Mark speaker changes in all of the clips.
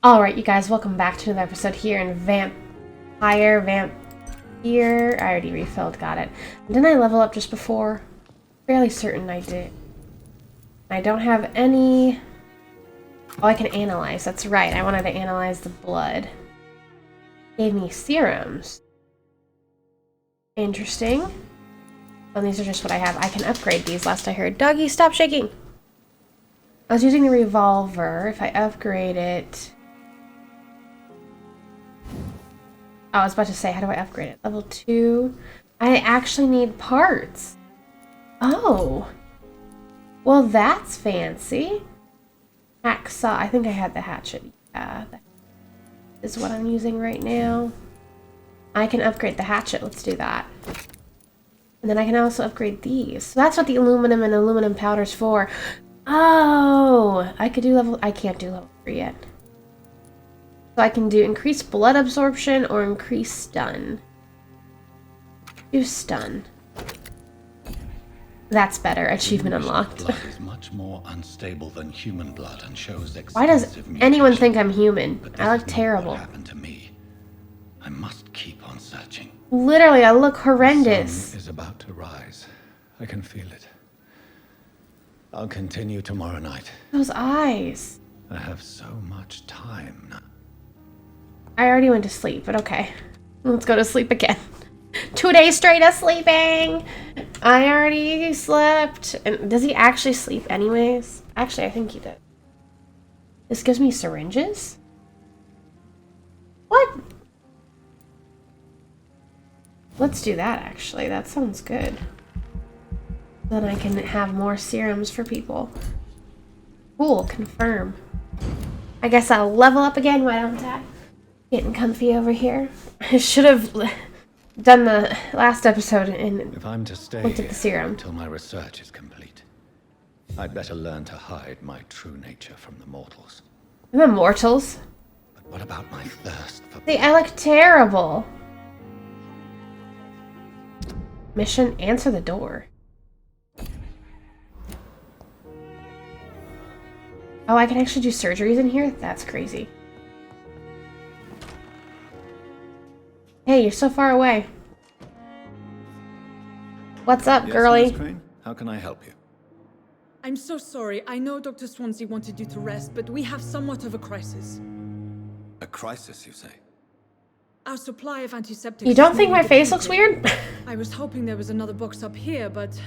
Speaker 1: Alright, you guys, welcome back to another episode here in Vampyr. I already refilled, got it. Didn't I level up just before? Fairly certain I did. I don't have any... Oh, I can analyze, that's right. I wanted to analyze the blood. Gave me serums. Interesting. And these are just what I have. I can upgrade these, last I heard. Doggy, stop shaking! I was using the revolver. If I upgrade it... Oh, I was about to say, how do I upgrade it? Level 2. I actually need parts. Oh. Well, that's fancy. Hacksaw. I think I had the hatchet. Yeah, that is what I'm using right now. I can upgrade the hatchet. Let's do that. And then I can also upgrade these. So that's what the aluminum and aluminum powder's for. Oh, I could do level... I can't do level 3 yet. So I can do increased blood absorption or increased stun. Do stun. That's better. Achievement unlocked.
Speaker 2: Blood is much more unstable than human blood and shows
Speaker 1: Why does
Speaker 2: extensive
Speaker 1: anyone
Speaker 2: mutation.
Speaker 1: think I'm human?
Speaker 2: But
Speaker 1: I
Speaker 2: this
Speaker 1: look
Speaker 2: is not
Speaker 1: terrible.
Speaker 2: what happened to me. I must keep on searching.
Speaker 1: Literally, I look
Speaker 2: The
Speaker 1: horrendous.
Speaker 2: sun is about to rise. I can feel it. I'll continue tomorrow night.
Speaker 1: Those eyes.
Speaker 2: I have so much time now.
Speaker 1: I already went to sleep, but okay. Let's go to sleep again. 2 days straight of sleeping! I already slept. And does he actually sleep anyways? Actually, I think he did. This gives me syringes? What? Let's do that, actually. That sounds good. Then I can have more serums for people. Cool, confirm. I guess I'll level up again, why don't I? Getting comfy over here. I should have done the last episode and
Speaker 2: If I'm to stay
Speaker 1: looked at the serum.
Speaker 2: until my research is complete, I'd better learn to hide my true nature from the mortals.
Speaker 1: The immortals.
Speaker 2: But what about my thirst for
Speaker 1: See, I look terrible. Mission, answer the door. Oh, I can actually do surgeries in here? That's crazy. Hey, you're so far away. What's up,
Speaker 2: Yes,
Speaker 1: girly?
Speaker 2: Miss Crane? How can I help you?
Speaker 3: I'm so sorry. I know Dr. Swansea wanted you to rest, but we have somewhat of a crisis.
Speaker 2: A crisis, you say?
Speaker 3: Our supply of antiseptics...
Speaker 1: You don't
Speaker 3: is
Speaker 1: think my
Speaker 3: nearly
Speaker 1: face looks
Speaker 3: depleted.
Speaker 1: weird?
Speaker 3: I was hoping there was another box up here, but...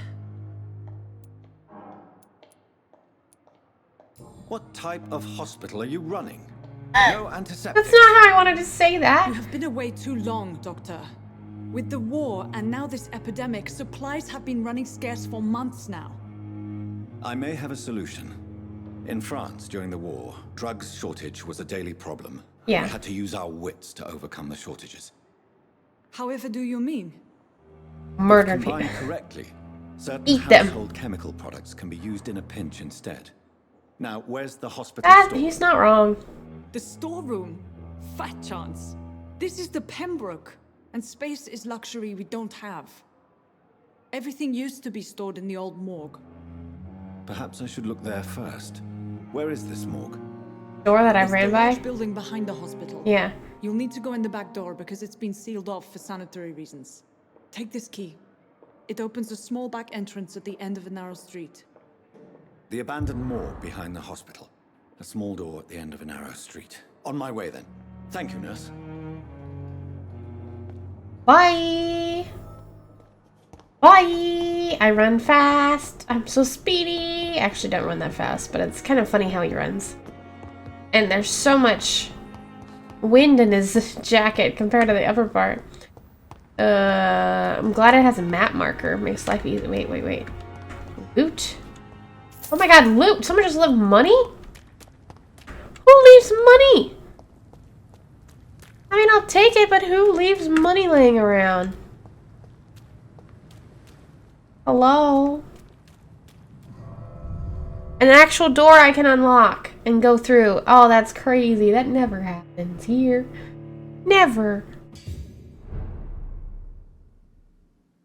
Speaker 4: What type of hospital are you running? No antiseptics.
Speaker 1: That's not how I wanted to say that.
Speaker 3: You have been away too long, Doctor. With the war and now this epidemic, supplies have been running scarce for months now.
Speaker 4: I may have a solution. In France, during the war, drugs shortage was a daily problem.
Speaker 1: Yeah.
Speaker 4: We had to use our wits to overcome the shortages.
Speaker 3: However do you mean?
Speaker 1: Murder people.
Speaker 4: Combined correctly, certain
Speaker 1: Eat them.
Speaker 4: household chemical products can be used in a pinch instead. Now, where's the hospital
Speaker 1: That,
Speaker 4: store?
Speaker 1: he's not wrong.
Speaker 3: The storeroom? Fat chance. This is the Pembroke, and space is luxury we don't have. Everything used to be stored in the old morgue.
Speaker 4: Perhaps I should look there first. Where is this morgue?
Speaker 1: Door that I
Speaker 3: It's
Speaker 1: ran
Speaker 3: the
Speaker 1: by?
Speaker 3: large building behind the hospital.
Speaker 1: Yeah.
Speaker 3: You'll need to go in the back door because it's been sealed off for sanitary reasons. Take this key. It opens a small back entrance at the end of a narrow street.
Speaker 4: The abandoned morgue behind the hospital. A small door at the end of a narrow street. On my way then. Thank you, nurse.
Speaker 1: Bye! Bye! I run fast. I'm so speedy. I actually don't run that fast, but it's kind of funny how he runs. And there's so much wind in his jacket compared to the upper part. I'm glad it has a map marker. Makes life easy. Wait. Loot. Oh my god, loot! Someone just left money? Who leaves money? I mean, I'll take it, but who leaves money laying around? Hello? An actual door I can unlock and go through. Oh, that's crazy. That never happens here. Never.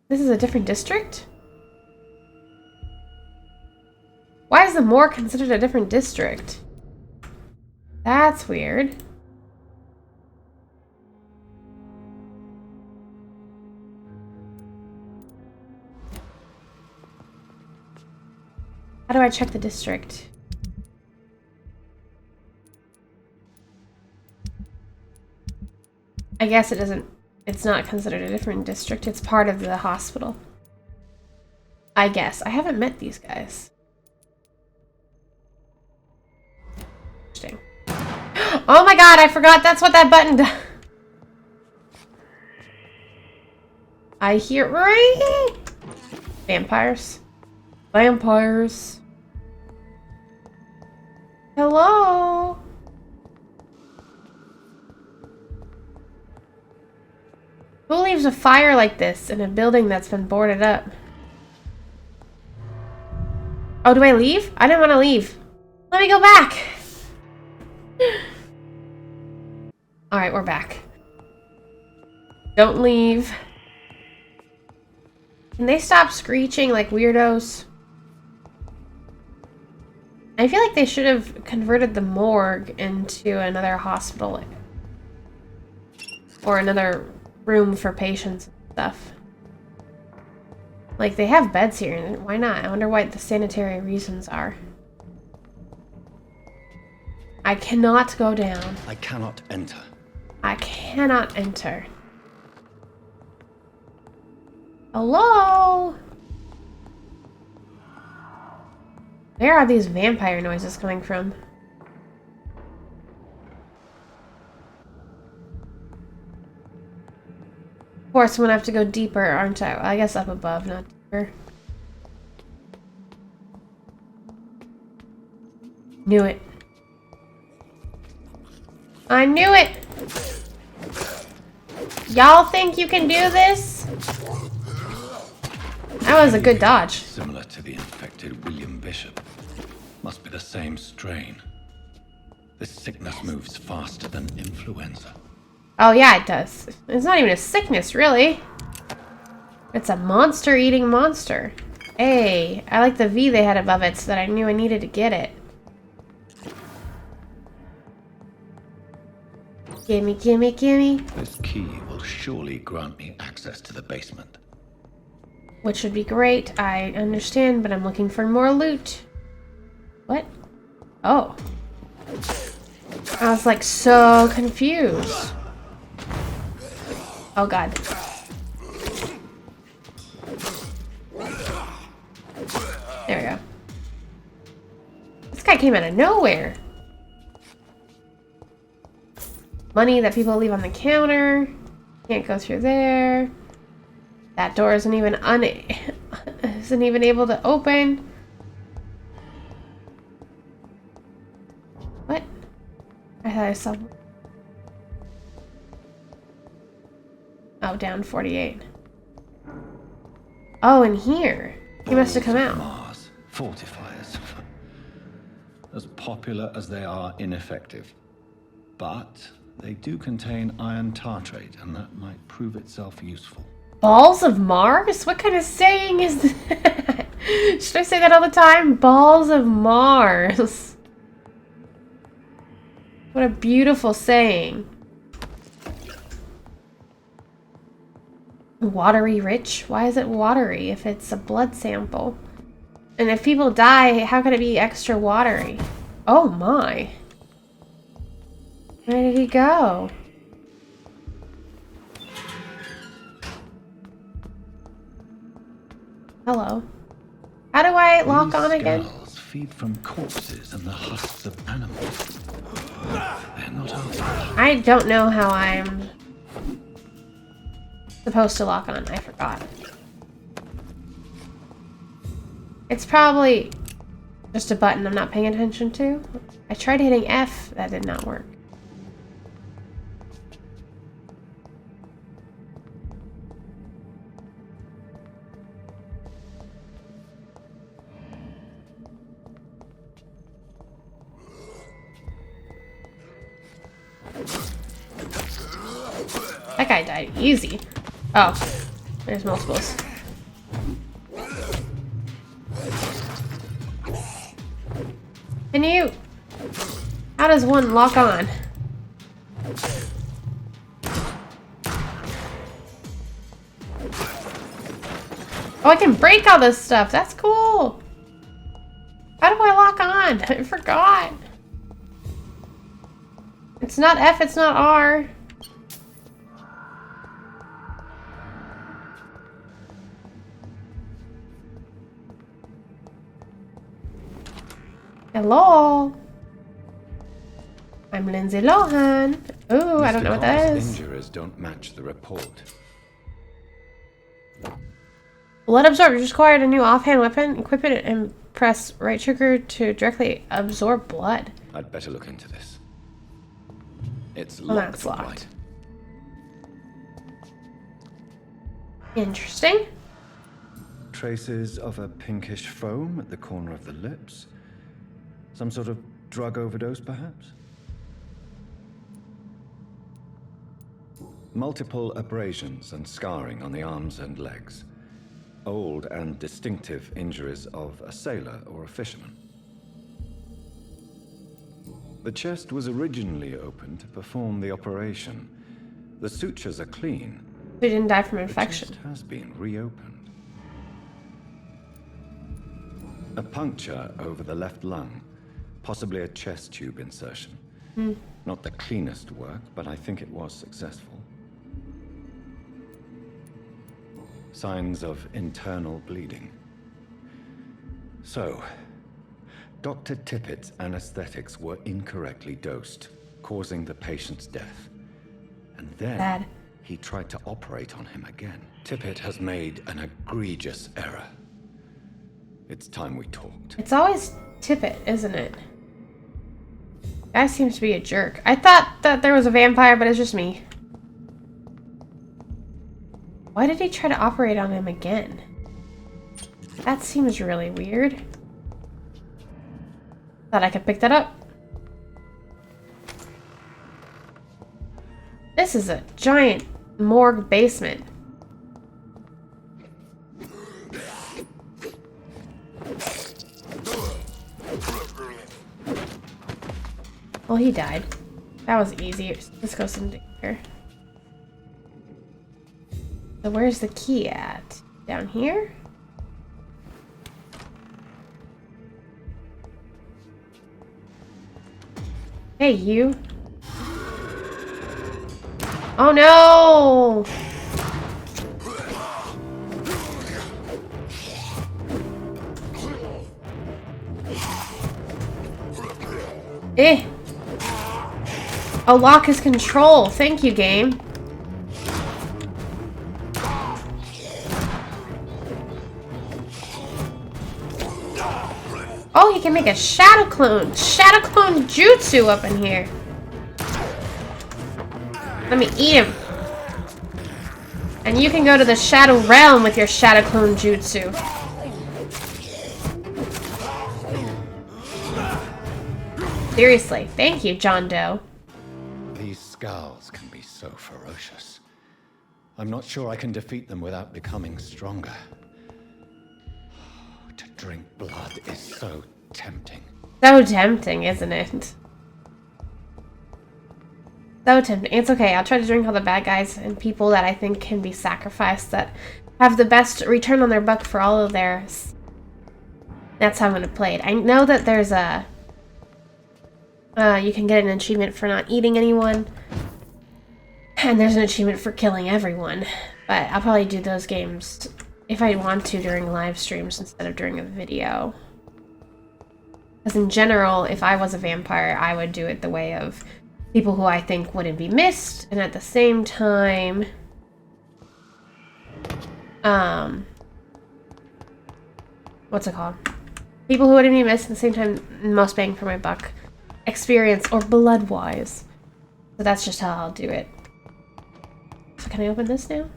Speaker 1: This is a different district? Why is the morgue considered a different district? That's weird. How do I check the district? I guess it's not considered a different district. It's part of the hospital. I guess. I haven't met these guys. Interesting. Oh my god, I forgot that's what that button does. I hear vampires. Vampires. Hello? Who leaves a fire like this in a building that's been boarded up? Oh, do I leave? I didn't want to leave. Let me go back. Alright, we're back. Don't leave. Can they stop screeching like weirdos? I feel like they should have converted the morgue into another hospital. Or another room for patients and stuff. Like, they have beds here, and why not? I wonder what the sanitary reasons are. I cannot go down.
Speaker 4: I cannot enter.
Speaker 1: I cannot enter. Hello? Where are these vampire noises coming from? Of course, I'm gonna have to go deeper, aren't I? Well, I guess up above, not deeper. Knew it. I knew it! Y'all think you can do this? That was a good dodge.
Speaker 4: Similar to the infected William Bishop. Must be the same strain. This sickness moves faster than influenza.
Speaker 1: Oh yeah, it does. It's not even a sickness, really. It's a monster-eating monster. Hey, I like the V they had above it so that I knew I needed to get it. Gimme, gimme, gimme.
Speaker 4: This key will surely grant me access to the basement.
Speaker 1: Which would be great, I understand, but I'm looking for more loot. What? Oh. I was like so confused. Oh god. There we go. This guy came out of nowhere. Money that people leave on the counter. Can't go through there. That door isn't even isn't even able to open. What? I thought I saw. Oh, down 48. Oh, in here. He must have come out.
Speaker 4: Mars fortifiers. As popular as they are ineffective. But they do contain iron tartrate, and that might prove itself useful.
Speaker 1: Balls of Mars? What kind of saying is that? Should I say that all the time? Balls of Mars. What a beautiful saying. Watery rich? Why is it watery if it's a blood sample? And if people die, how could it be extra watery? Oh my. Where did he go? Hello. How do I lock on again?
Speaker 4: These skulls feed from corpses and the husks of animals. They're not ours.
Speaker 1: I don't know how I'm supposed to lock on. I forgot. It's probably just a button I'm not paying attention to. I tried hitting F. That did not work. That guy died easy. Oh, there's multiples. Can you... How does one lock on? Oh, I can break all this stuff. That's cool. How do I lock on? I forgot. It's not F, it's not R. Hello. I'm Lindsay Lohan. Ooh, I don't know what that is.
Speaker 2: Injuries don't match the report.
Speaker 1: Blood absorb. Just acquired a new offhand weapon. Equip it and press right trigger to directly absorb blood.
Speaker 2: I'd better look into this. It's
Speaker 1: Oh,
Speaker 2: locked.
Speaker 1: that's locked.
Speaker 2: Right.
Speaker 1: Interesting.
Speaker 4: Traces of a pinkish foam at the corner of the lips. Some sort of drug overdose, perhaps? Multiple abrasions and scarring on the arms and legs. Old and distinctive injuries of a sailor or a fisherman. The chest was originally opened to perform the operation. The sutures are clean.
Speaker 1: He didn't die from
Speaker 4: The
Speaker 1: infection.
Speaker 4: chest has been reopened. A puncture over the left lung. Possibly a chest tube insertion. Not the cleanest work, but I think it was successful. Signs of internal bleeding. So, Dr. Tippett's anesthetics were incorrectly dosed, causing the patient's death. And then
Speaker 1: Bad.
Speaker 4: he tried to operate on him again.
Speaker 2: Tippett has made an egregious error.
Speaker 4: It's time we talked.
Speaker 1: It's always Tippett, isn't it? Guy seems to be a jerk. I thought that there was a vampire, but it's just me. Why did he try to operate on him again? That seems really weird. Thought I could pick that up. This is a giant morgue basement. Well, he died. That was easy. Let's go some here. So where's the key at? Down here? Hey, you. Oh no! Eh! Oh, lock his control. Thank you, game. Oh, he can make a shadow clone. Shadow clone jutsu up in here. Let me eat him. And you can go to the shadow realm with your shadow clone jutsu. Seriously. Thank you, John Doe.
Speaker 2: These scowls can be so ferocious. I'm not sure I can defeat them without becoming stronger. To drink blood is so tempting.
Speaker 1: So tempting, isn't it? So tempting. It's okay. I'll try to drink all the bad guys and people that I think can be sacrificed that have the best return on their buck for all of theirs. That's how I'm going to play it. I know that there's a... you can get an achievement for not eating anyone. And there's an achievement for killing everyone. But I'll probably do those games if I want to during live streams instead of during a video. Because in general, if I was a vampire, I would do it the way of people who I think wouldn't be missed, and at the same time, what's it called? People who wouldn't be missed, at the same time, most bang for my buck, experience or blood-wise. So that's just how I'll do it. So can I open this now?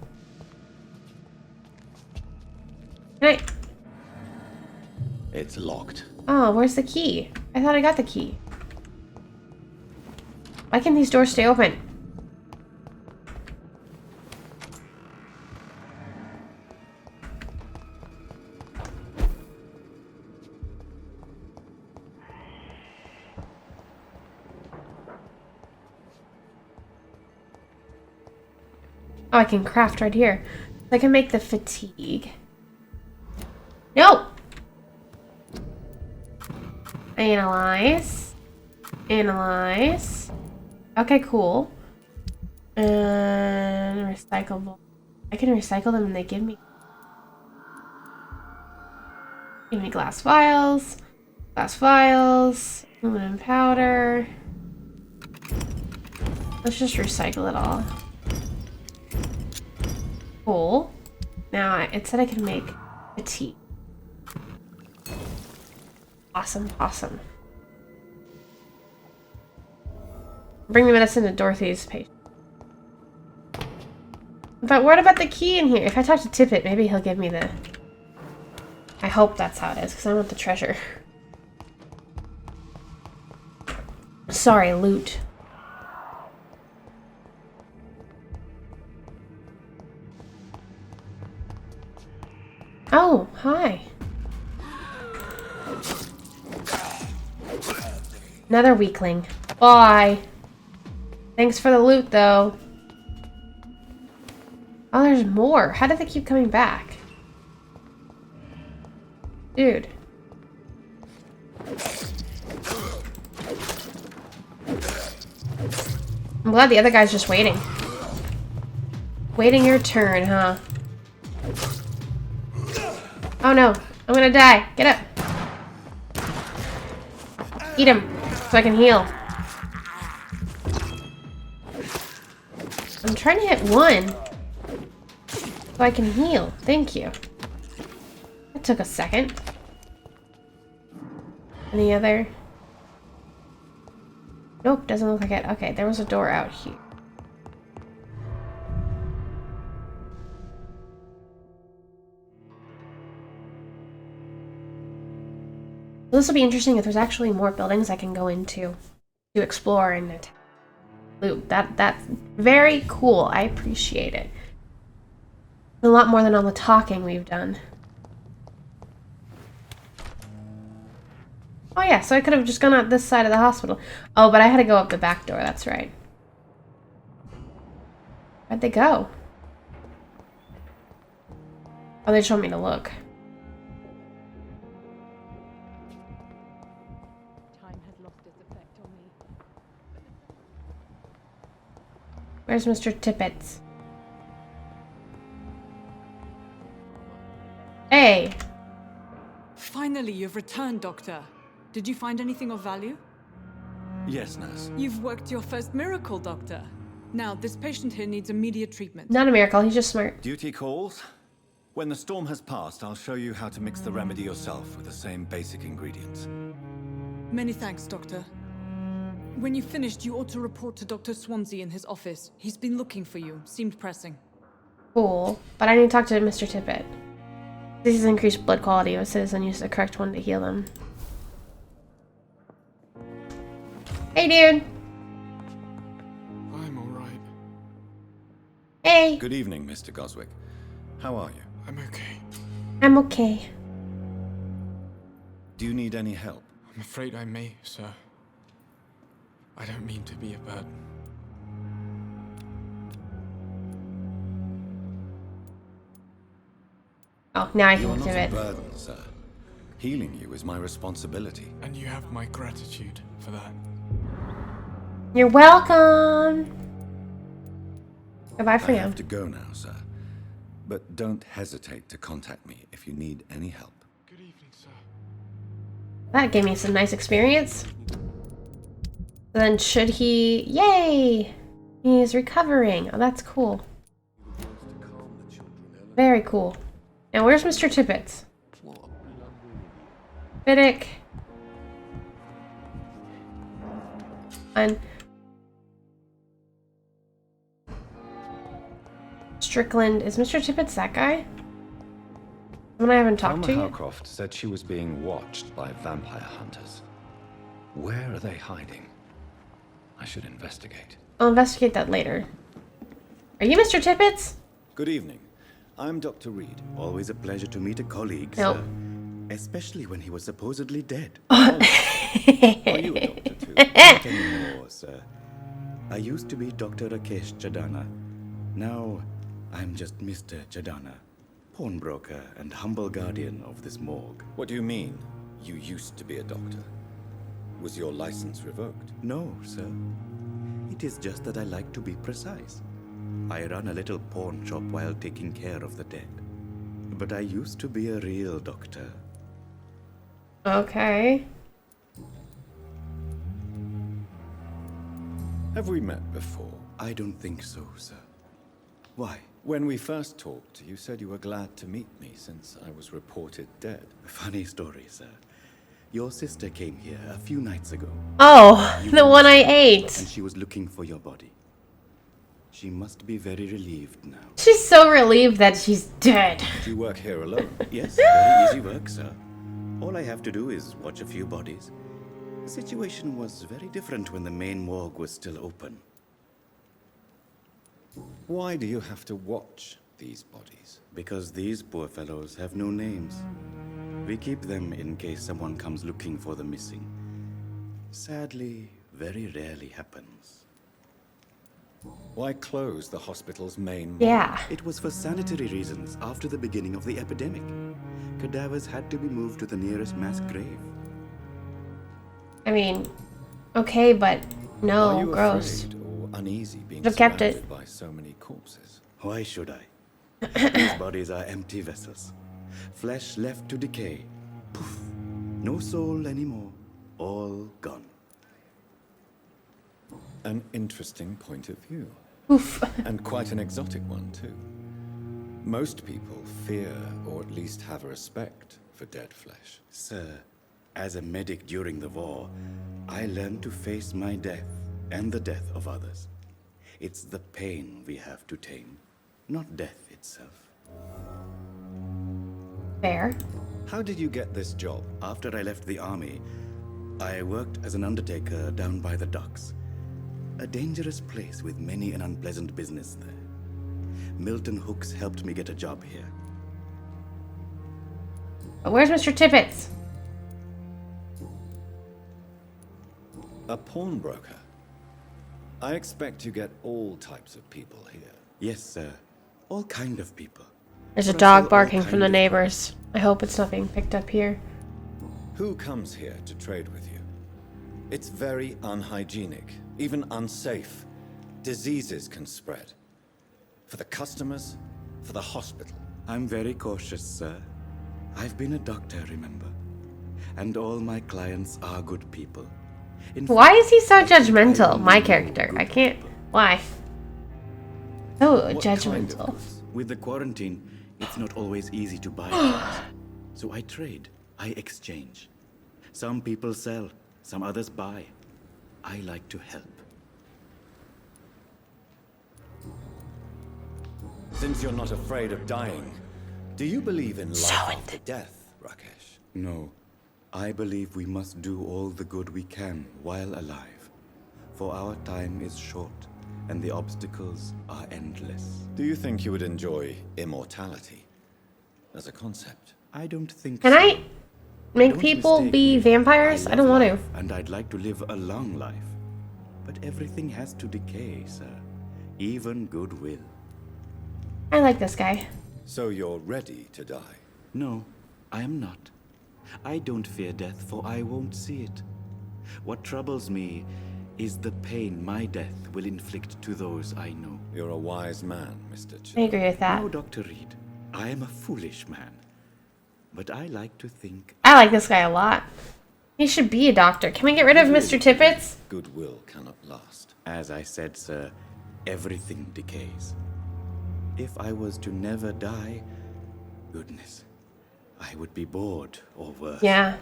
Speaker 1: Can I?
Speaker 2: It's locked.
Speaker 1: Oh, where's the key? I thought I got the key. Why can these doors stay open? Oh, I can craft right here. I can make the fatigue. No! Analyze. Analyze. Okay, cool. And recyclable. I can recycle them and they give me glass vials. Glass vials. Aluminum powder. Let's just recycle it all. Cool. Now it said I could make fatigue. Awesome, awesome. Bring the medicine to Dorothy's patient. But what about the key in here? If I talk to Tippett, maybe he'll give me the... I hope that's how it is, because I want the treasure. Sorry, loot. Oh, hi. Another weakling. Bye. Thanks for the loot, though. Oh, there's more. How did they keep coming back? Dude. I'm glad the other guy's just waiting. Waiting your turn, huh? Oh no, I'm gonna die. Get up. Eat him so I can heal. I'm trying to hit one so I can heal. Thank you. That took a second. Any other? Nope, doesn't look like it. Okay, there was a door out here. This will be interesting if there's actually more buildings I can go into to explore and loot. That's very cool. I appreciate it. A lot more than all the talking we've done. Oh yeah, so I could have just gone out this side of the hospital. Oh, but I had to go up the back door, that's right. Where'd they go? Oh, they just want me to look.
Speaker 3: Time has lost its effect on me.
Speaker 1: Where's Mr. Tippett? Hey!
Speaker 3: Finally, you've returned, Doctor. Did you find anything of value?
Speaker 4: Yes, nurse.
Speaker 3: You've worked your first miracle, Doctor. Now, this patient here needs immediate treatment.
Speaker 1: Not a miracle, he's just smart.
Speaker 4: Duty calls. When the storm has passed, I'll show you how to mix the remedy yourself with the same basic ingredients.
Speaker 3: Many thanks, Doctor. When you've finished, you ought to report to Dr. Swansea in his office. He's been looking for you. Seemed pressing.
Speaker 1: Cool. But I need to talk to Mr. Tippett. This is increased blood quality. A citizen used the correct one to heal them. Hey, dude.
Speaker 5: I'm alright.
Speaker 1: Hey.
Speaker 4: Good evening, Mr. Goswick. How are you?
Speaker 5: I'm okay.
Speaker 1: I'm okay.
Speaker 4: Do you need any help?
Speaker 5: I'm afraid I may, sir. I don't mean to be a burden.
Speaker 1: Oh, now I
Speaker 4: You are
Speaker 1: can
Speaker 4: not
Speaker 1: do
Speaker 4: a
Speaker 1: it.
Speaker 4: burden, sir. Healing you is my responsibility.
Speaker 5: And you have my gratitude for that.
Speaker 1: You're welcome. Goodbye for
Speaker 4: I
Speaker 1: now.
Speaker 4: have to go now, sir. But don't hesitate to contact me if you need any help.
Speaker 5: Good evening, sir.
Speaker 1: That gave me some nice experience. Then should he... Yay! He's recovering. Oh, that's cool. Very cool. Now, where's Mr. Tippett? Fiddick. And Strickland. Is Mr. Tippett that guy? Someone I haven't talked to yet?
Speaker 2: Howcroft said she was being watched by vampire hunters. Where are they hiding? I should investigate.
Speaker 1: I'll investigate that later. Are you Mr. Tippett?
Speaker 4: Good evening. I'm Dr. Reed.
Speaker 6: Always a pleasure to meet a colleague,
Speaker 1: Nope.
Speaker 6: sir. Especially when he was supposedly dead.
Speaker 4: Are you a doctor too?
Speaker 6: Not anymore, sir. I used to be Dr. Rakesh Chadana. Now, I'm just Mr. Chadana, pawnbroker and humble guardian of this morgue.
Speaker 2: What do you mean? You used to be a doctor. Was your license revoked?
Speaker 6: No, sir. It is just that I like to be precise. I run a little pawn shop while taking care of the dead. But I used to be a real doctor.
Speaker 1: Okay.
Speaker 2: Have we met before?
Speaker 6: I don't think so, sir. Why?
Speaker 2: When we first talked, you said you were glad to meet me since I was reported dead.
Speaker 6: Funny story, sir. Your sister came here a few nights ago,
Speaker 1: Oh, the one I ate.
Speaker 6: and she was looking for your body. She must be very relieved now.
Speaker 1: She's so relieved that she's dead.
Speaker 2: Do you work here alone?
Speaker 6: Yes, very easy work, sir. All I have to do is watch a few bodies. The situation was very different when the main morgue was still open.
Speaker 2: Why do you have to watch these bodies?
Speaker 6: Because these poor fellows have no names. We keep them in case someone comes looking for the missing. Sadly, very rarely happens.
Speaker 2: Why close the hospital's main morgue?
Speaker 1: Yeah.
Speaker 6: It was for sanitary reasons after the beginning of the epidemic. Cadavers had to be moved to the nearest mass grave.
Speaker 1: I mean, okay, but
Speaker 2: Are
Speaker 1: no,
Speaker 2: you
Speaker 1: gross.
Speaker 2: afraid or uneasy being
Speaker 1: Should've kept it.
Speaker 2: surrounded by so many corpses?
Speaker 6: Why should I? These bodies are empty vessels. Flesh left to decay. Poof. No soul anymore. All gone.
Speaker 2: An interesting point of view.
Speaker 1: Oof.
Speaker 2: And quite an exotic one, too. Most people fear, or at least have a respect, for dead flesh.
Speaker 6: Sir, as a medic during the war, I learned to face my death and the death of others. It's the pain we have to tame, not death itself.
Speaker 1: Fair.
Speaker 2: How did you get this job?
Speaker 6: After I left the army, I worked as an undertaker down by the docks. A dangerous place with many an unpleasant business there. Milton Hooks helped me get a job here.
Speaker 1: But where's Mr. Tippets?
Speaker 2: A pawnbroker. I expect you get all types of people here.
Speaker 6: Yes, sir. All kind of people.
Speaker 1: There's a
Speaker 6: But I
Speaker 1: dog
Speaker 6: sell all
Speaker 1: barking from
Speaker 6: kind
Speaker 1: the
Speaker 6: of
Speaker 1: neighbors. I hope it's not being picked up here.
Speaker 2: Who comes here to trade with you? It's very unhygienic, even unsafe. Diseases can spread. For the customers, for the hospital.
Speaker 6: I'm very cautious, sir. I've been a doctor, remember? And all my clients are good people. In
Speaker 1: Why
Speaker 6: fact,
Speaker 1: is he so
Speaker 6: I think I
Speaker 1: judgmental?
Speaker 6: only
Speaker 1: My
Speaker 6: know
Speaker 1: character.
Speaker 6: good
Speaker 1: I can't.
Speaker 6: people.
Speaker 1: Why? So
Speaker 2: What kind of
Speaker 1: judgmental.
Speaker 2: goods?
Speaker 6: With the quarantine, it's not always easy to buy things. So I trade. I exchange. Some people sell, some others buy. I like to help.
Speaker 2: Since you're not afraid of dying, do you believe in life after death, Rakesh?
Speaker 6: No, I believe we must do all the good we can while alive. For our time is short, and the obstacles are endless.
Speaker 2: Do you think you would enjoy immortality as a concept?
Speaker 6: I don't think
Speaker 1: Can
Speaker 6: so.
Speaker 1: I make
Speaker 6: Don't
Speaker 1: people
Speaker 6: mistake
Speaker 1: be
Speaker 6: me.
Speaker 1: vampires? I
Speaker 6: love
Speaker 1: don't want to.
Speaker 6: life, and I'd like to live a long life. But everything has to decay, sir. Even goodwill.
Speaker 1: I like this guy.
Speaker 2: So you're ready to die?
Speaker 6: No, I am not. I don't fear death, for I won't see it. What troubles me is the pain my death will inflict to those I know.
Speaker 2: You're a wise man, Mr.
Speaker 1: I
Speaker 2: Ch.
Speaker 1: agree with that.
Speaker 6: No, Dr. Reed, I am a foolish man. But I like to think
Speaker 1: I like this guy a lot. He should be a doctor. Can we get rid of Mr. Tippets?
Speaker 2: Goodwill cannot last.
Speaker 6: As I said, sir, everything decays. If I was to never die, goodness, I would be bored or worse.
Speaker 1: Yeah.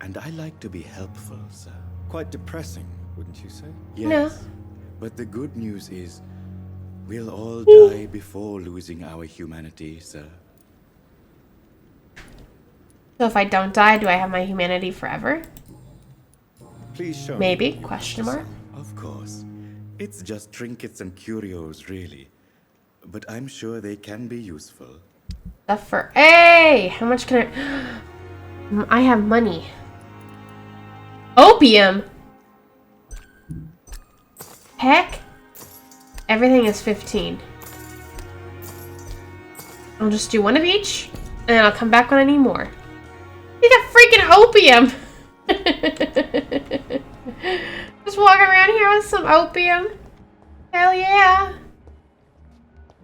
Speaker 6: And I like to be helpful, sir.
Speaker 2: Quite depressing, wouldn't you say?
Speaker 6: Yes.
Speaker 1: No.
Speaker 6: But the good news is, we'll all die before losing our humanity, sir.
Speaker 1: So if I don't die, do I have my humanity forever?
Speaker 2: Please show
Speaker 1: Maybe?
Speaker 2: me. what you
Speaker 1: Question
Speaker 2: have to
Speaker 1: mark?
Speaker 2: say.
Speaker 6: Of course. It's just trinkets and curios, really. But I'm sure they can be useful.
Speaker 1: Stuff for. Hey! How much can I. I have money. Opium? Heck? Everything is 15. I'll just do one of each, and then I'll come back when I need more. Need a freaking opium! Just walking around here with some opium. Hell yeah.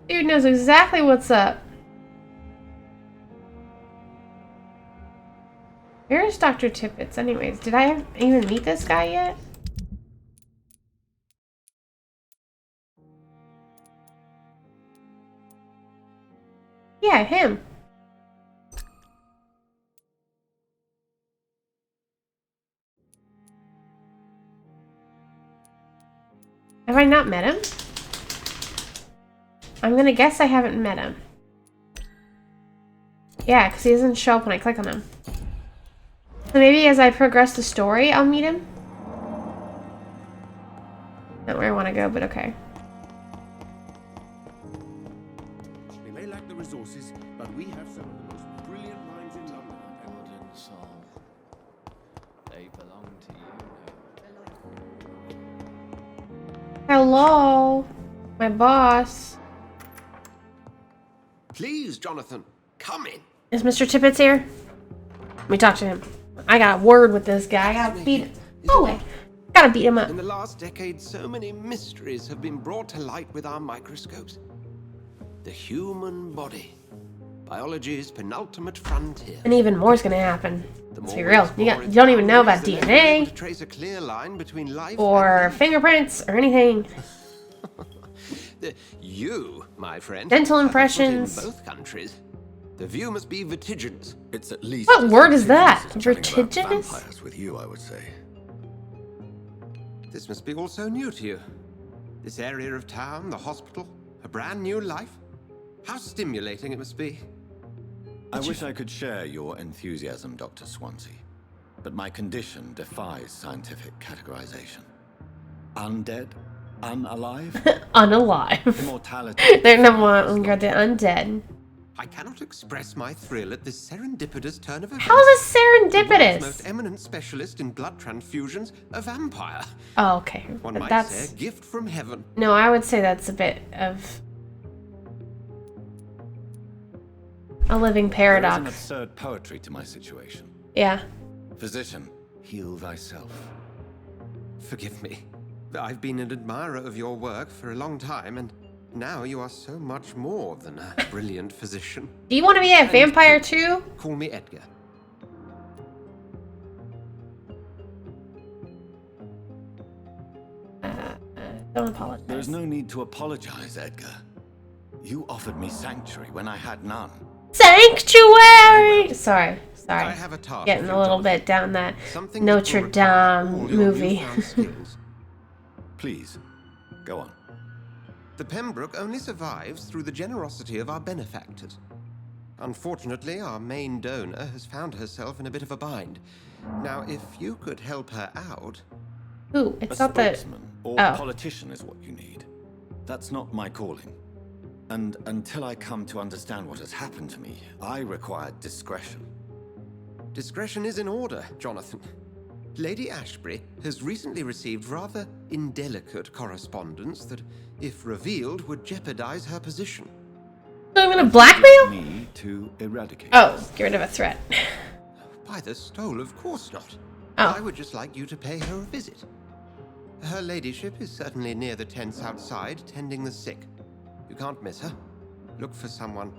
Speaker 1: Dude knows exactly what's up. Where's Dr. Tippets anyways? Did I even meet this guy yet? Yeah, him. Have I not met him? I'm gonna guess I haven't met him. Yeah, because he doesn't show up when I click on him. So maybe as I progress the story, I'll meet him? Not where I want to go, but okay.
Speaker 7: We may lack the resources, but we have some of the most brilliant minds in London.
Speaker 8: Golden soul. They belong to you.
Speaker 1: Hello, my boss.
Speaker 7: Please, Jonathan, come in.
Speaker 1: Is Mr. Tippets here? Let me talk to him. I got a word with this guy. I gotta beat him. Oh wait, gotta beat him up.
Speaker 7: In the last decade, so many mysteries have been brought to light with our microscopes. The human body, biology's penultimate frontier.
Speaker 1: And even more's gonna happen.
Speaker 7: The
Speaker 1: Let's
Speaker 7: more
Speaker 1: be
Speaker 7: we
Speaker 1: real.
Speaker 7: explore
Speaker 1: You don't even know about
Speaker 7: the less we're able to
Speaker 1: DNA
Speaker 7: trace a clear line between life
Speaker 1: or
Speaker 7: and
Speaker 1: fingerprints or anything.
Speaker 7: You, my friend,
Speaker 1: Dental
Speaker 7: have a foot
Speaker 1: impressions.
Speaker 7: in both countries. The view must be vertiginous.
Speaker 2: It's at least
Speaker 1: What
Speaker 2: as
Speaker 1: word is that?
Speaker 2: vertiginous as chatting about
Speaker 1: Vertiginous?
Speaker 2: vampires with you, I would say.
Speaker 7: This must be all so new to you. This area of town, the hospital, a brand new life. How stimulating it must be.
Speaker 2: I wish I could share your enthusiasm, Dr. Swansea, but my condition defies scientific categorization. Undead? Unalive?
Speaker 1: Unalive.
Speaker 2: Immortality?
Speaker 1: They're no longer the undead.
Speaker 7: I cannot express my thrill at this serendipitous turn of events.
Speaker 1: How is this
Speaker 7: The world's
Speaker 1: serendipitous?
Speaker 7: most eminent specialist in blood transfusions, a vampire.
Speaker 1: Oh, okay.
Speaker 7: One
Speaker 1: But
Speaker 7: might
Speaker 1: that's
Speaker 7: say a gift from heaven.
Speaker 1: no. I would say that's a bit of a living
Speaker 2: There is an
Speaker 1: paradox.
Speaker 2: absurd poetry to my situation.
Speaker 1: Yeah.
Speaker 2: Physician, heal thyself.
Speaker 7: Forgive me. I've been an admirer of your work for a long time, and now you are so much more than a brilliant physician.
Speaker 1: Do you want to be a vampire too?
Speaker 7: Call me Edgar.
Speaker 1: Don't apologize.
Speaker 2: There's no need to apologize, Edgar. You offered me sanctuary when I had none.
Speaker 1: Sanctuary. Sorry.
Speaker 7: I have a task.
Speaker 1: Getting
Speaker 7: for
Speaker 1: a
Speaker 7: you,
Speaker 1: little
Speaker 7: Jonathan.
Speaker 1: bit down that
Speaker 7: Something that will
Speaker 1: Notre
Speaker 7: require
Speaker 1: Dame
Speaker 7: all your
Speaker 1: movie.
Speaker 7: newfound skills.
Speaker 2: Please, go on.
Speaker 7: The Pembroke only survives through the generosity of our benefactors. Unfortunately, our main donor has found herself in a bit of a bind. Now, if you could help her out...
Speaker 1: Ooh, it's
Speaker 2: A
Speaker 1: not the.
Speaker 2: spokesman or
Speaker 1: Oh.
Speaker 2: politician is what you need. That's not my calling. And until I come to understand what has happened to me, I require discretion.
Speaker 7: Discretion is in order, Jonathan. Lady Ashbury has recently received rather indelicate correspondence that, if revealed, would jeopardize her position.
Speaker 1: So I'm gonna blackmail?
Speaker 2: Me to eradicate.
Speaker 1: Oh, get rid of a threat.
Speaker 7: By the stole, of course not.
Speaker 1: Oh.
Speaker 7: I would just like you to pay her a visit. Her ladyship is certainly near the tents outside, tending the sick. You can't miss her. Look for someone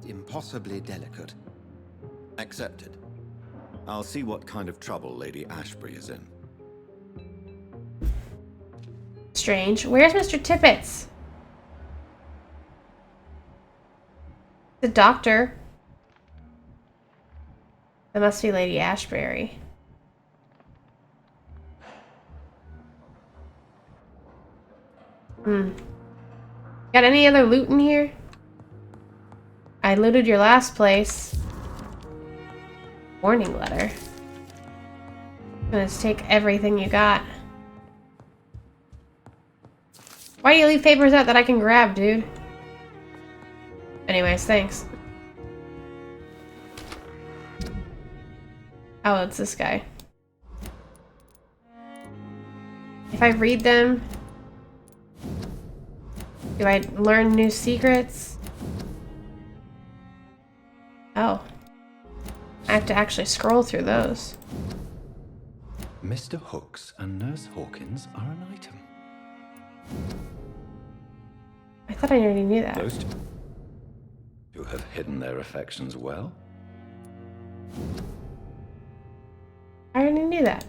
Speaker 7: impossibly delicate.
Speaker 2: Accepted. I'll see what kind of trouble Lady Ashbury is in.
Speaker 1: Strange. Where's Mr. Tippets? The doctor. That must be Lady Ashbury. Got any other loot in here? I looted your last place. Warning letter. Let's take everything you got. Why do you leave papers out that I can grab, dude? Anyways, thanks. Oh, it's this guy. If I read them, do I learn new secrets? Oh. I have to actually scroll through those.
Speaker 4: Mr. Hooks and Nurse Hawkins are an item.
Speaker 1: I thought I already knew that.
Speaker 4: Those two have hidden their affections well.
Speaker 1: I already knew that.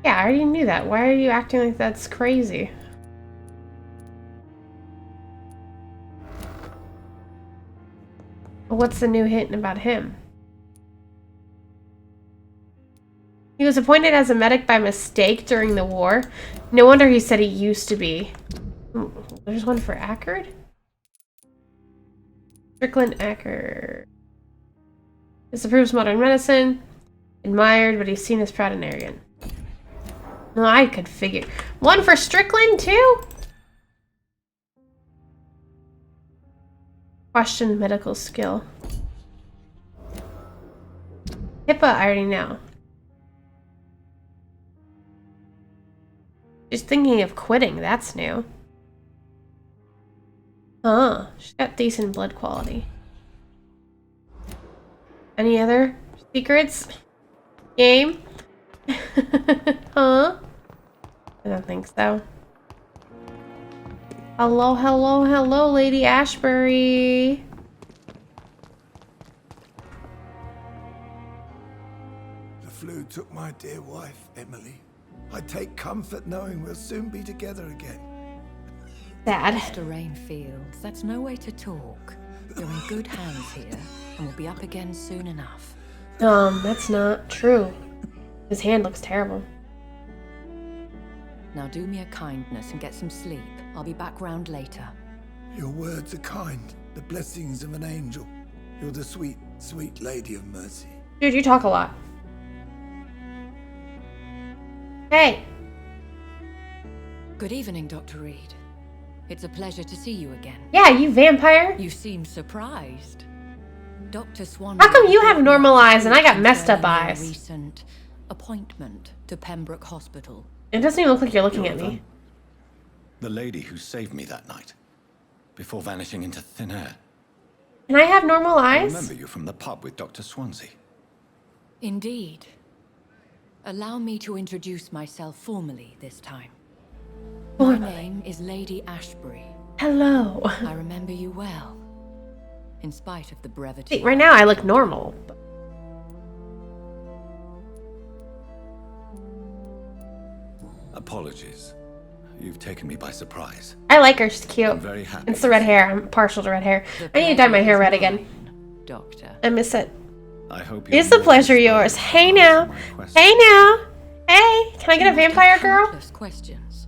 Speaker 1: Yeah, I already knew that. Why are you acting like that's crazy? What's the new hint about him? He was appointed as a medic by mistake during the war. No wonder he said he used to be. There's one for Ackard? Strickland Ackard. Disapproves modern medicine. Admired, but he's seen as proud and arrogant. Well, I could figure. One for Strickland, too? Question medical skill. HIPAA, I already know. She's thinking of quitting. That's new. Huh. She's got decent blood quality. Any other secrets? Game? Huh? I don't think so. Hello, hello, hello, Lady Ashbury.
Speaker 9: The flu took my dear wife, Emily. I take comfort knowing we'll soon be together again.
Speaker 1: Sad.
Speaker 10: Mr. Rainfield, that's no way to talk. You're in good hands here, and we'll be up again soon enough.
Speaker 1: That's not true. His hand looks terrible.
Speaker 10: Now do me a kindness and get some sleep. I'll be back round later.
Speaker 9: Your words are kind, the blessings of an angel. You're the sweet, sweet lady of mercy.
Speaker 1: Dude, you talk a lot. Hey!
Speaker 10: Good evening, Dr. Reed. It's a pleasure to see you again.
Speaker 1: Yeah, you vampire!
Speaker 10: You seem surprised. Dr. Swan.
Speaker 1: How come you have normal eyes and I got messed up eyes?
Speaker 10: Recent appointment to Pembroke Hospital.
Speaker 1: It doesn't even look like you're looking at me.
Speaker 2: The lady who saved me that night, before vanishing into thin air.
Speaker 1: Can I have normal
Speaker 2: I
Speaker 1: eyes?
Speaker 2: remember you from the pub with Dr. Swansea.
Speaker 10: Indeed. Allow me to introduce myself formally this time. My name is Lady Ashbury.
Speaker 1: Hello.
Speaker 10: I remember you well, in spite of the brevity.
Speaker 1: See, right now I look normal.
Speaker 2: Apologies. You've taken me by surprise.
Speaker 1: I like her, she's cute.
Speaker 2: I'm very happy.
Speaker 1: It's the red hair. I'm partial to red hair. I need to dye my hair red again.
Speaker 10: Doctor.
Speaker 1: I miss it.
Speaker 2: I hope
Speaker 1: It's the pleasure yours. Hey now. Hey now. Hey, can I get a vampire girl?
Speaker 10: Countless questions,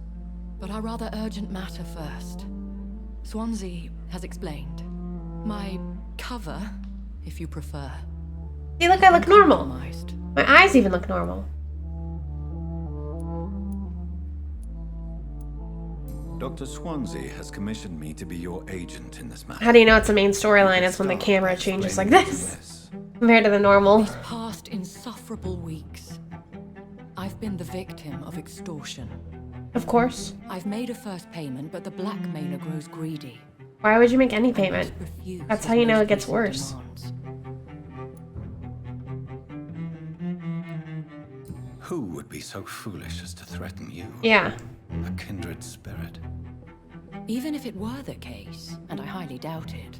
Speaker 10: but a rather urgent matter first. Swansea has explained. My cover, if you prefer.
Speaker 1: See, look, I look normal.
Speaker 10: Compromised.
Speaker 1: My eyes even look normal.
Speaker 2: Dr. Swansea has commissioned me to be your agent in this matter.
Speaker 1: How do you know it's a main storyline? It's when the camera changes like this compared to the normal.
Speaker 10: These past insufferable weeks, I've been the victim of extortion.
Speaker 1: Of course.
Speaker 10: I've made a first payment, but the blackmailer grows greedy.
Speaker 1: Why would you make any payment?
Speaker 10: I must refuse
Speaker 1: That's
Speaker 10: his
Speaker 1: how you know
Speaker 10: most
Speaker 1: it gets
Speaker 10: recent
Speaker 1: worse.
Speaker 10: demands.
Speaker 2: Who would be so foolish as to threaten you?
Speaker 1: Yeah.
Speaker 2: A kindred spirit.
Speaker 10: Even if it were the case, and I highly doubt it,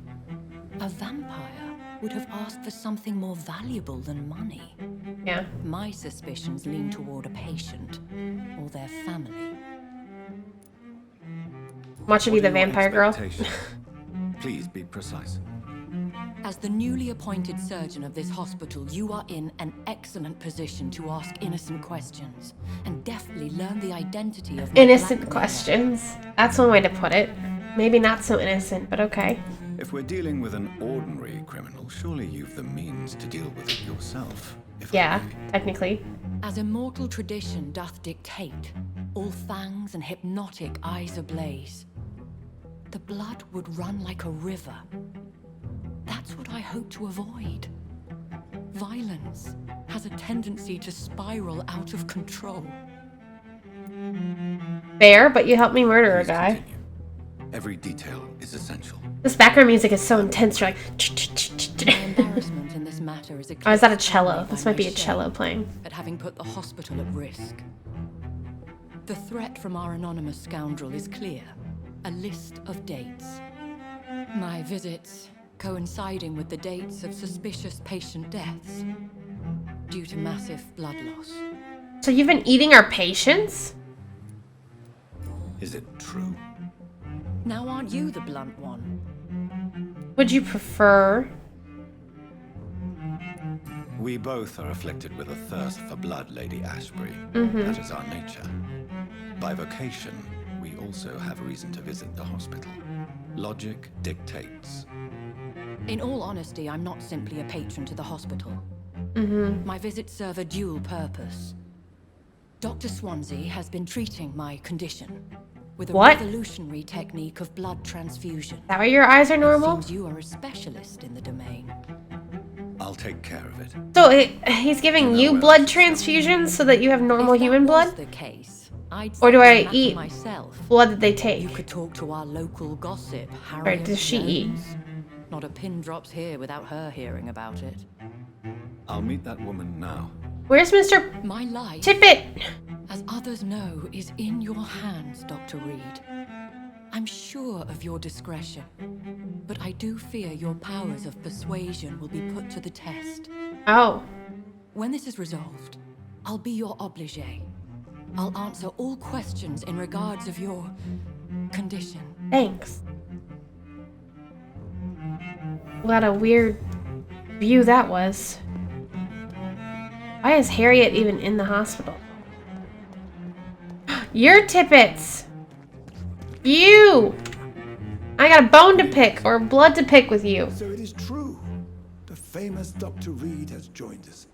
Speaker 10: a vampire would have asked for something more valuable than money.
Speaker 1: Yeah.
Speaker 10: My suspicions lean toward a patient or their family.
Speaker 1: Watch you be the
Speaker 2: What are your
Speaker 1: vampire girl.
Speaker 2: expectations? Please be precise.
Speaker 10: As the newly appointed surgeon of this hospital, you are in an excellent position to ask innocent questions and deftly learn the identity of my
Speaker 1: Innocent
Speaker 10: blackmailer.
Speaker 1: questions. That's one way to put it. Maybe not so innocent, but okay.
Speaker 2: If we're dealing with an ordinary criminal, surely you've the means to deal with it yourself. If I
Speaker 1: Yeah,
Speaker 2: may.
Speaker 1: technically.
Speaker 10: As immortal tradition doth dictate, all fangs and hypnotic eyes ablaze, the blood would run like a river. That's what I hope to avoid. Violence has a tendency to spiral out of control.
Speaker 1: Fair, but you helped me murder a
Speaker 2: Please
Speaker 1: guy.
Speaker 2: continue. Every detail is essential.
Speaker 1: This background music is so intense. You're like.
Speaker 10: My embarrassment in this matter is
Speaker 1: Oh, is that a
Speaker 10: eclipsed
Speaker 1: cello?
Speaker 10: only
Speaker 1: This
Speaker 10: by
Speaker 1: might be
Speaker 10: my
Speaker 1: a cello
Speaker 10: shame
Speaker 1: playing.
Speaker 10: at having put the hospital at risk. The threat from our anonymous scoundrel is clear. A list of dates. My visits coinciding with the dates of suspicious patient deaths due to massive blood loss.
Speaker 1: So you've been eating our patients?
Speaker 2: Is it true?
Speaker 10: Now aren't you the blunt one?
Speaker 1: Would you prefer?
Speaker 2: We both are afflicted with a thirst for blood, Lady Ashbury.
Speaker 1: Mm-hmm.
Speaker 2: That is our nature. By vocation, we also have reason to visit the hospital. Logic dictates.
Speaker 10: In all honesty, I'm not simply a patron to the hospital.
Speaker 1: Mm-hmm.
Speaker 10: My visits serve a dual purpose. Dr. Swansea has been treating my condition with a
Speaker 1: What?
Speaker 10: revolutionary technique of blood transfusion.
Speaker 1: Is that why your eyes are
Speaker 10: It
Speaker 1: normal?
Speaker 10: seems you are a specialist in the domain.
Speaker 2: I'll take care of it.
Speaker 1: So he's giving you blood transfusions so that you have normal
Speaker 10: If that
Speaker 1: human
Speaker 10: was
Speaker 1: blood?
Speaker 10: the case, I'd
Speaker 1: Or do
Speaker 10: settle the
Speaker 1: I
Speaker 10: matter
Speaker 1: eat
Speaker 10: myself.
Speaker 1: blood that they take?
Speaker 10: You could talk to our local gossip,
Speaker 1: Or
Speaker 10: Harriet
Speaker 1: does she eat?
Speaker 10: Jones. Not a pin drops here without her hearing about it.
Speaker 2: I'll meet that woman now.
Speaker 1: Where's Mr.
Speaker 10: My life,
Speaker 1: Tippett?
Speaker 10: as others know, is in your hands, Dr. Reed. I'm sure of your discretion, but I do fear your powers of persuasion will be put to the test.
Speaker 1: Oh.
Speaker 10: When this is resolved, I'll be your obligé. I'll answer all questions in regards of your condition.
Speaker 1: Thanks. What a weird view that was. Why is Harriet even in the hospital? You're Tippets! You! I got a bone to pick, or blood to pick with you.
Speaker 9: So it is true. The famous Dr. Reed has joined us.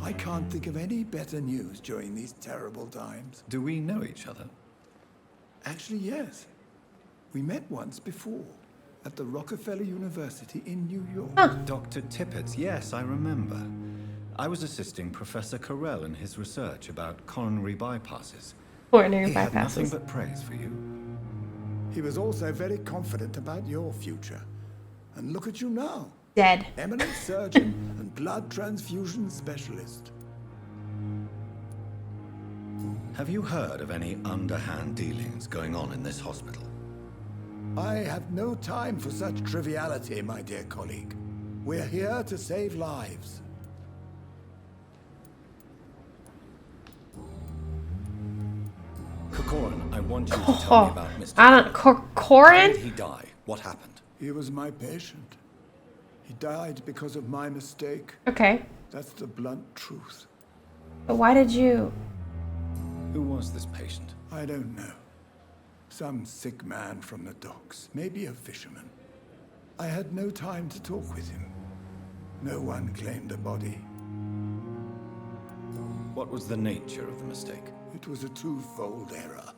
Speaker 9: I can't think of any better news during these terrible times.
Speaker 2: Do we know each other?
Speaker 9: Actually, yes. We met once before, at the Rockefeller University in New York.
Speaker 2: Dr. Tippett, yes, I remember. I was assisting Professor Carell in his research about coronary bypasses.
Speaker 1: Coronary
Speaker 2: He had nothing
Speaker 1: bypasses.
Speaker 2: but praise for you.
Speaker 9: He was also very confident about your future. And look at you now.
Speaker 1: Dead.
Speaker 9: Eminent surgeon and blood transfusion specialist.
Speaker 2: Have you heard of any underhand dealings going on in this hospital?
Speaker 9: I have no time for such triviality, my dear colleague. We're here to save lives.
Speaker 2: Kokorin, I want you to tell me about Mr.
Speaker 1: I don't.
Speaker 2: How
Speaker 1: Corin?
Speaker 2: did he die? What happened?
Speaker 9: He was my patient. He died because of my mistake.
Speaker 1: Okay.
Speaker 9: That's the blunt truth.
Speaker 1: But why did you?
Speaker 2: Who was this patient?
Speaker 9: I don't know. Some sick man from the docks, maybe a fisherman. I had no time to talk with him. No one claimed a body.
Speaker 2: What was the nature of the mistake?
Speaker 9: It was a twofold error.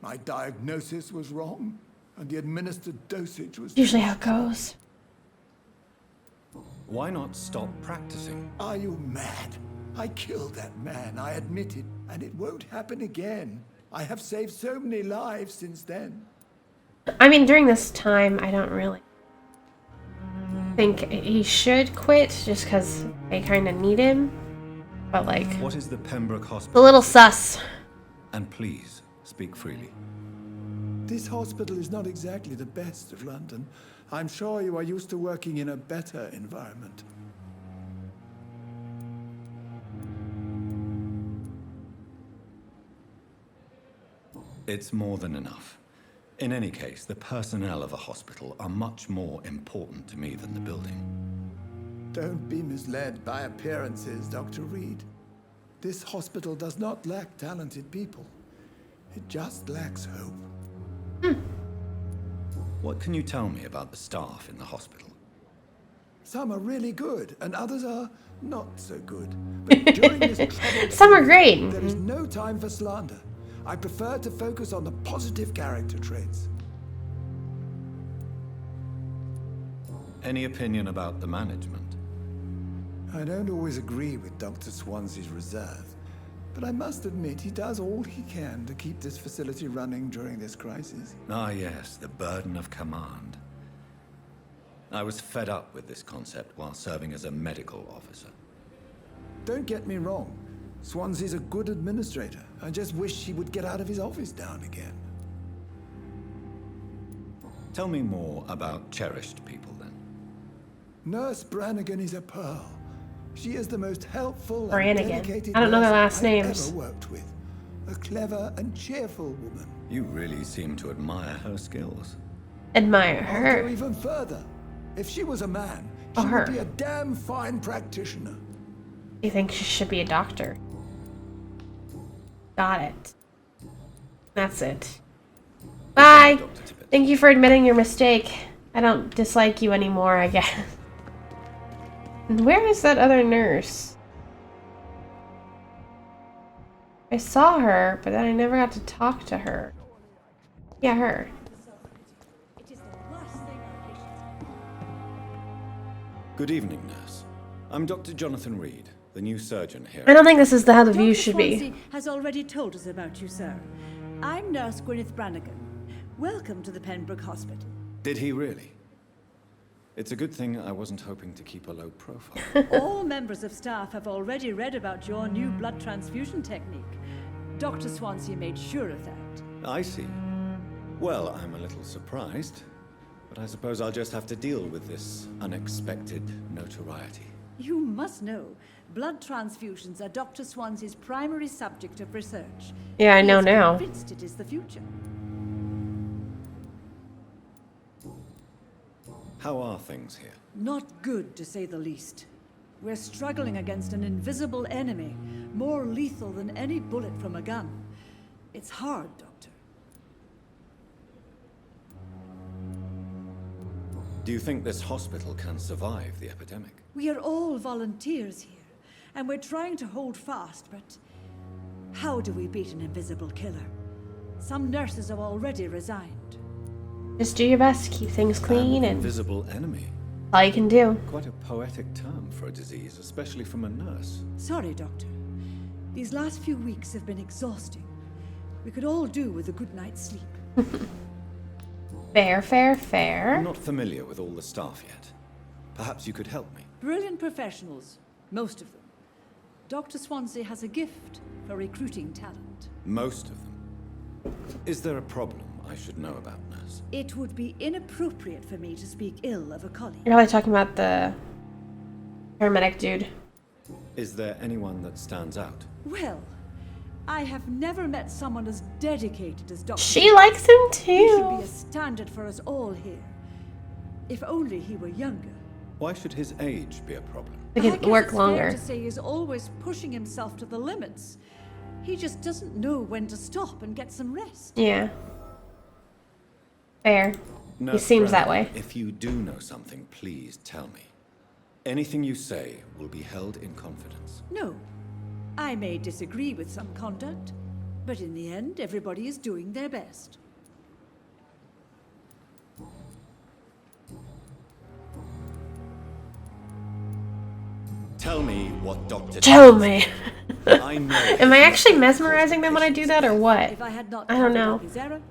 Speaker 9: My diagnosis was wrong, and the administered dosage was...
Speaker 1: Usually how it goes.
Speaker 2: Why not stop practicing?
Speaker 9: Are you mad? I killed that man, I admit it, and it won't happen again. I have saved so many lives since then.
Speaker 1: I mean, during this time, I don't really think he should quit just because they kind of need him. But, like,
Speaker 2: What is the Pembroke
Speaker 1: it's a
Speaker 2: Hospital?
Speaker 1: little sus.
Speaker 2: And please, speak freely.
Speaker 9: This hospital is not exactly the best of London. I'm sure you are used to working in a better environment.
Speaker 2: It's more than enough. In any case, the personnel of a hospital are much more important to me than the building.
Speaker 9: Don't be misled by appearances, Dr. Reed. This hospital does not lack talented people. It just lacks hope.
Speaker 2: What can you tell me about the staff in the hospital?
Speaker 9: Some are really good, and others are not so good. But during this troubled
Speaker 1: Some are
Speaker 9: period,
Speaker 1: great.
Speaker 9: there is no time for slander. I prefer to focus on the positive character traits.
Speaker 2: Any opinion about the management?
Speaker 9: I don't always agree with Dr. Swansea's reserve, but I must admit he does all he can to keep this facility running during this crisis.
Speaker 2: Ah, yes, the burden of command. I was fed up with this concept while serving as a medical officer.
Speaker 9: Don't get me wrong. Swansea's a good administrator. I just wish he would get out of his office now and again.
Speaker 2: Tell me more about cherished people, then.
Speaker 9: Nurse Brannigan is a pearl. She is the most helpful and
Speaker 1: Brannigan.
Speaker 9: dedicated
Speaker 1: I don't know their
Speaker 9: nurse
Speaker 1: last
Speaker 9: I've
Speaker 1: names.
Speaker 9: ever worked with. A clever and cheerful woman.
Speaker 2: You really seem to admire her skills.
Speaker 1: Admire
Speaker 9: I'll go
Speaker 1: her.
Speaker 9: even further. If she was a man,
Speaker 1: Oh,
Speaker 9: she
Speaker 1: her.
Speaker 9: would be a damn fine practitioner.
Speaker 1: You think she should be a doctor? Got it. That's it. Bye!
Speaker 2: Dr. Tippett.
Speaker 1: Thank you for admitting your mistake. I don't dislike you anymore, I guess. And where is that other nurse? I saw her, but then I never got to talk to her. Yeah, her.
Speaker 2: Good evening, nurse. I'm Dr. Jonathan Reed, the new surgeon here.
Speaker 1: I don't think this is how the view
Speaker 11: Dr.
Speaker 1: should be.
Speaker 11: Swansea has already told us about you, sir. I'm Nurse Gwyneth Brannigan. Welcome to the Pembroke Hospital.
Speaker 2: Did he really? It's a good thing I wasn't hoping to keep a low profile.
Speaker 11: All members of staff have already read about your new blood transfusion technique. Dr. Swansea made sure of that.
Speaker 2: I see. Well, I'm a little surprised, but I suppose I'll just have to deal with this unexpected notoriety.
Speaker 11: You must know, blood transfusions are Dr. Swansea's primary subject of research.
Speaker 1: Yeah, I know
Speaker 11: He is
Speaker 1: now.
Speaker 11: convinced it is the future.
Speaker 2: How are things here?
Speaker 11: Not good, to say the least. We're struggling against an invisible enemy, more lethal than any bullet from a gun. It's hard, Doctor.
Speaker 2: Do you think this hospital can survive the epidemic?
Speaker 11: We are all volunteers here, and we're trying to hold fast, but how do we beat an invisible killer? Some nurses have already resigned.
Speaker 1: Just do your best to keep things clean
Speaker 2: An
Speaker 1: and
Speaker 2: invisible enemy.
Speaker 1: all you can do.
Speaker 2: Quite a poetic term for a disease, especially from a nurse.
Speaker 11: Sorry, Doctor. These last few weeks have been exhausting. We could all do with a good night's sleep.
Speaker 1: Fair, fair,
Speaker 2: I'm
Speaker 1: fair.
Speaker 2: not familiar with all the staff yet. Perhaps you could help me.
Speaker 11: Brilliant professionals, most of them. Dr. Swansea has a gift for recruiting talent.
Speaker 2: Most of them. Is there a problem I should know about, nurse?
Speaker 11: It would be inappropriate for me to speak ill of a colleague.
Speaker 1: You're probably talking about the paramedic dude.
Speaker 2: Is there anyone that stands out?
Speaker 11: Well, I have never met someone as dedicated as Dr.
Speaker 1: She likes him
Speaker 11: He should be
Speaker 1: too.
Speaker 11: a standard for us all here. If only he were younger.
Speaker 2: Why should his age be a problem?
Speaker 1: They
Speaker 11: I
Speaker 1: could
Speaker 11: guess
Speaker 1: work
Speaker 11: it's
Speaker 1: longer.
Speaker 11: fair to say he's always pushing himself to the limits. He just doesn't know when to stop and get some rest.
Speaker 1: Yeah. Fair.
Speaker 2: Nurse
Speaker 1: seems that
Speaker 2: Brannigan,
Speaker 1: way.
Speaker 2: If you do know something, please tell me. Anything you say will be held in confidence.
Speaker 11: No, I may disagree with some conduct, but in the end, everybody is doing their best.
Speaker 2: Tell me what Dr.
Speaker 1: Tell me.
Speaker 2: I know.
Speaker 1: Am I actually mesmerizing them when I do that or what?
Speaker 11: If I had not
Speaker 1: I don't
Speaker 11: covered
Speaker 1: know.
Speaker 11: up his error,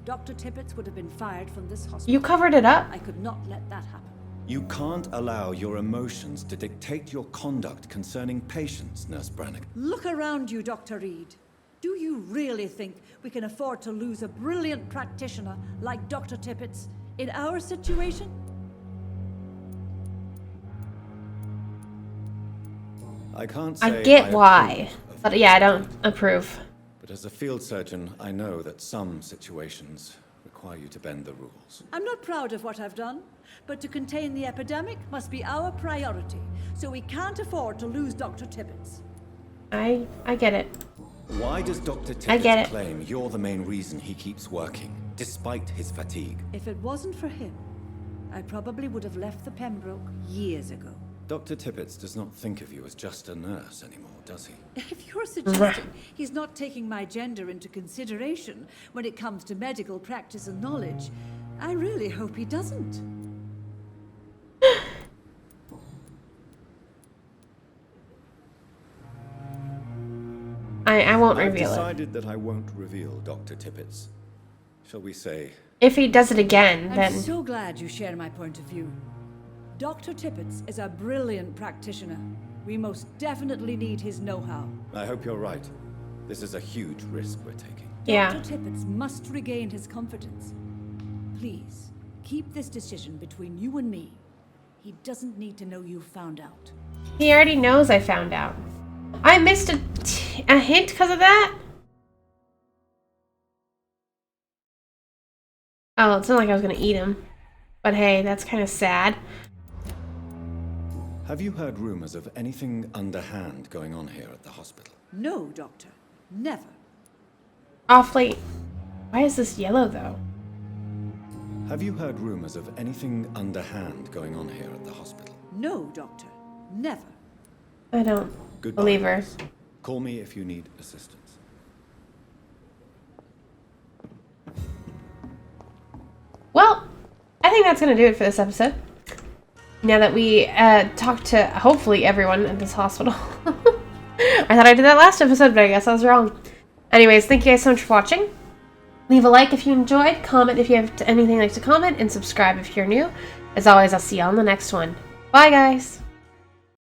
Speaker 11: Dr. Tippett would have been fired from this hospital.
Speaker 1: You covered it up.
Speaker 11: I could not let that happen.
Speaker 2: You can't allow your emotions to dictate your conduct concerning patients, Nurse Brannigan.
Speaker 11: Look around you, Dr. Reed. Do you really think we can afford to lose a brilliant practitioner like Dr. Tippett's in our situation?
Speaker 2: I can't say
Speaker 1: I get
Speaker 2: approve
Speaker 1: why.
Speaker 2: of
Speaker 1: But yeah, I
Speaker 2: what
Speaker 1: don't
Speaker 2: you did.
Speaker 1: approve.
Speaker 2: But as a field surgeon, I know that some situations require you to bend the rules.
Speaker 11: I'm not proud of what I've done, but to contain the epidemic must be our priority, so we can't afford to lose Dr. Tippett's.
Speaker 1: I get it.
Speaker 2: Why does Dr.
Speaker 1: I get
Speaker 2: Tippett
Speaker 1: it.
Speaker 2: claim you're the main reason he keeps working, despite his fatigue?
Speaker 11: If it wasn't for him, I probably would have left the Pembroke years ago.
Speaker 2: Dr. Tippett does not think of you as just a nurse anymore, does he?
Speaker 11: If you're suggesting he's not taking my gender into consideration when it comes to medical practice and knowledge, I really hope he doesn't.
Speaker 1: I won't
Speaker 2: I've
Speaker 1: reveal it.
Speaker 2: decided that I won't reveal Dr. Tippets. Shall we say...
Speaker 1: If he does it again,
Speaker 11: I'm
Speaker 1: then...
Speaker 11: so glad you share my point of view. Dr. Tippets is a brilliant practitioner. We most definitely need his know-how.
Speaker 2: I hope you're right. This is a huge risk we're taking.
Speaker 1: Yeah.
Speaker 11: Dr. Tippets must regain his confidence. Please, keep this decision between you and me. He doesn't need to know you found out.
Speaker 1: He already knows I found out. I missed a hint because of that? Oh, it's not like I was going to eat him. But hey, that's kind of sad.
Speaker 2: Have you heard rumors of anything underhand going on here at the hospital?
Speaker 11: No, Doctor. Never.
Speaker 1: Awfully... Why is this yellow, though?
Speaker 2: Have you heard rumors of anything underhand going on here at the hospital?
Speaker 11: No, Doctor. Never.
Speaker 1: I don't
Speaker 2: Goodbye.
Speaker 1: believe her.
Speaker 2: Call me if you need assistance.
Speaker 1: Well, I think that's going to do it for this episode. Now that we talked to, hopefully, everyone at this hospital. I thought I did that last episode, but I guess I was wrong. Anyways, thank you guys so much for watching. Leave a like if you enjoyed, comment if you have anything you'd like to comment, and subscribe if you're new. As always, I'll see you on the next one. Bye, guys!